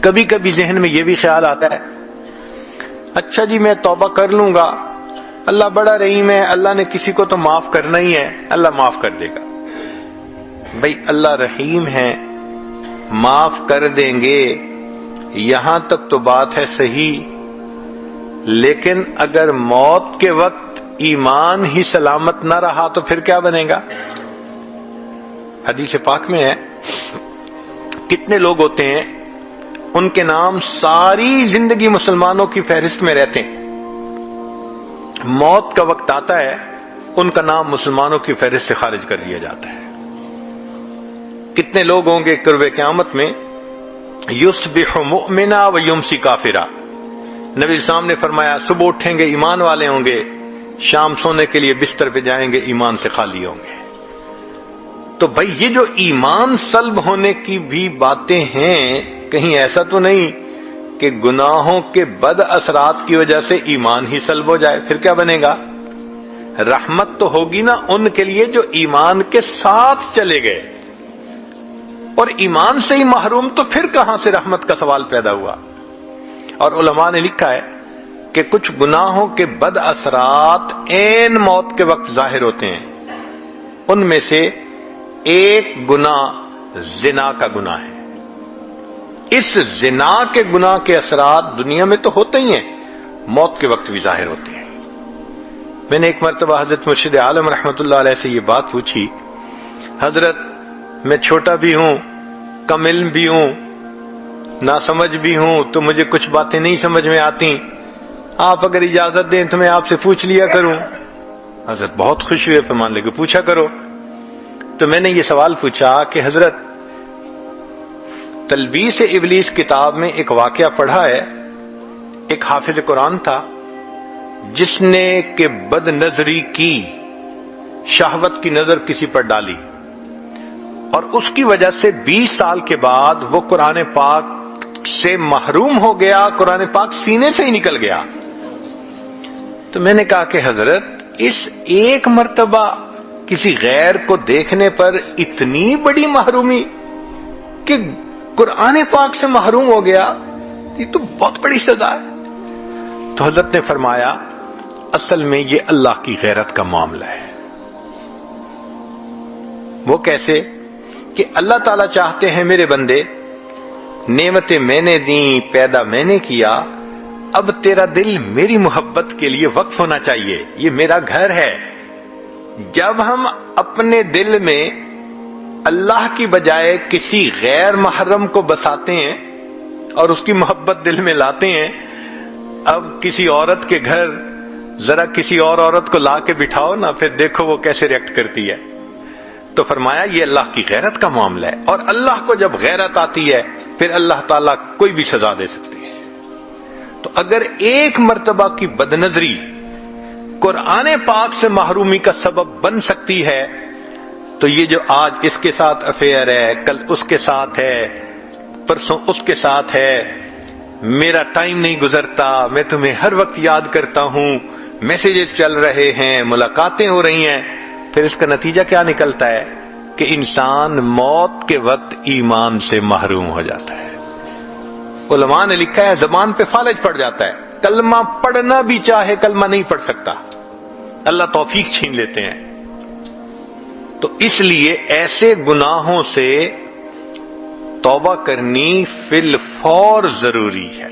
کبھی کبھی ذہن میں یہ بھی خیال آتا ہے اچھا جی میں توبہ کر لوں گا، اللہ بڑا رحیم ہے، اللہ نے کسی کو تو معاف کرنا ہی ہے، اللہ معاف کر دے گا۔ بھئی اللہ رحیم ہے، معاف کر دیں گے، یہاں تک تو بات ہے صحیح، لیکن اگر موت کے وقت ایمان ہی سلامت نہ رہا تو پھر کیا بنے گا؟ حدیث پاک میں ہے کتنے لوگ ہوتے ہیں ان کے نام ساری زندگی مسلمانوں کی فہرست میں رہتے ہیں، موت کا وقت آتا ہے ان کا نام مسلمانوں کی فہرست سے خارج کر دیا جاتا ہے۔ کتنے لوگ ہوں گے قرب قیامت میں یصبح مؤمنا و یمسی کافرا، نبی اسلام نے فرمایا صبح اٹھیں گے ایمان والے ہوں گے، شام سونے کے لیے بستر پہ جائیں گے ایمان سے خالی ہوں گے۔ تو بھائی یہ جو ایمان سلب ہونے کی بھی باتیں ہیں، کہیں ایسا تو نہیں کہ گناہوں کے بد اثرات کی وجہ سے ایمان ہی سلب ہو جائے، پھر کیا بنے گا؟ رحمت تو ہوگی نا ان کے لیے جو ایمان کے ساتھ چلے گئے، اور ایمان سے ہی محروم تو پھر کہاں سے رحمت کا سوال پیدا ہوا؟ اور علماء نے لکھا ہے کہ کچھ گناہوں کے بد اثرات عین موت کے وقت ظاہر ہوتے ہیں، ان میں سے ایک گناہ زنا کا گناہ ہے۔ اس زنا کے گناہ کے اثرات دنیا میں تو ہوتے ہی ہیں، موت کے وقت بھی ظاہر ہوتے ہیں۔ میں نے ایک مرتبہ حضرت مرشد عالم رحمۃ اللہ علیہ سے یہ بات پوچھی، حضرت میں چھوٹا بھی ہوں، کم علم بھی ہوں، ناسمجھ بھی ہوں، تو مجھے کچھ باتیں نہیں سمجھ میں آتی، آپ اگر اجازت دیں تو میں آپ سے پوچھ لیا کروں۔ حضرت بہت خوش ہوئے، فرمان لگے پوچھا کرو۔ تو میں نے یہ سوال پوچھا کہ حضرت تلبیس ابلیس کتاب میں ایک واقعہ پڑھا ہے، ایک حافظ قرآن تھا جس نے کہ بد نظری کی، شہوت کی نظر کسی پر ڈالی، اور اس کی وجہ سے 20 سال کے بعد وہ قرآن پاک سے محروم ہو گیا، قرآن پاک سینے سے ہی نکل گیا۔ تو میں نے کہا کہ حضرت اس ایک مرتبہ کسی غیر کو دیکھنے پر اتنی بڑی محرومی کہ قرآن پاک سے محروم ہو گیا، یہ تو بہت بڑی سزا ہے۔ تو حضرت نے فرمایا اصل میں یہ اللہ کی غیرت کا معاملہ ہے۔ وہ کیسے؟ کہ اللہ تعالیٰ چاہتے ہیں میرے بندے نعمتیں میں نے دیں، پیدا میں نے کیا، اب تیرا دل میری محبت کے لیے وقف ہونا چاہیے، یہ میرا گھر ہے۔ جب ہم اپنے دل میں اللہ کی بجائے کسی غیر محرم کو بساتے ہیں اور اس کی محبت دل میں لاتے ہیں، اب کسی عورت کے گھر ذرا کسی اور عورت کو لا کے بٹھاؤ نا، پھر دیکھو وہ کیسے ریئیکٹ کرتی ہے۔ تو فرمایا یہ اللہ کی غیرت کا معاملہ ہے، اور اللہ کو جب غیرت آتی ہے پھر اللہ تعالیٰ کوئی بھی سزا دے سکتی ہے۔ تو اگر ایک مرتبہ کی بدنظری قرآن پاک سے محرومی کا سبب بن سکتی ہے، تو یہ جو آج اس کے ساتھ افیئر ہے، کل اس کے ساتھ ہے، پرسوں اس کے ساتھ ہے، میرا ٹائم نہیں گزرتا، میں تمہیں ہر وقت یاد کرتا ہوں، میسیجز چل رہے ہیں، ملاقاتیں ہو رہی ہیں، پھر اس کا نتیجہ کیا نکلتا ہے کہ انسان موت کے وقت ایمان سے محروم ہو جاتا ہے۔ علماء نے لکھا ہے زبان پہ فالج پڑ جاتا ہے، کلمہ پڑھنا بھی چاہے کلمہ نہیں پڑھ سکتا، اللہ توفیق چھین لیتے ہیں۔ تو اس لیے ایسے گناہوں سے توبہ کرنی فی الفور ضروری ہے۔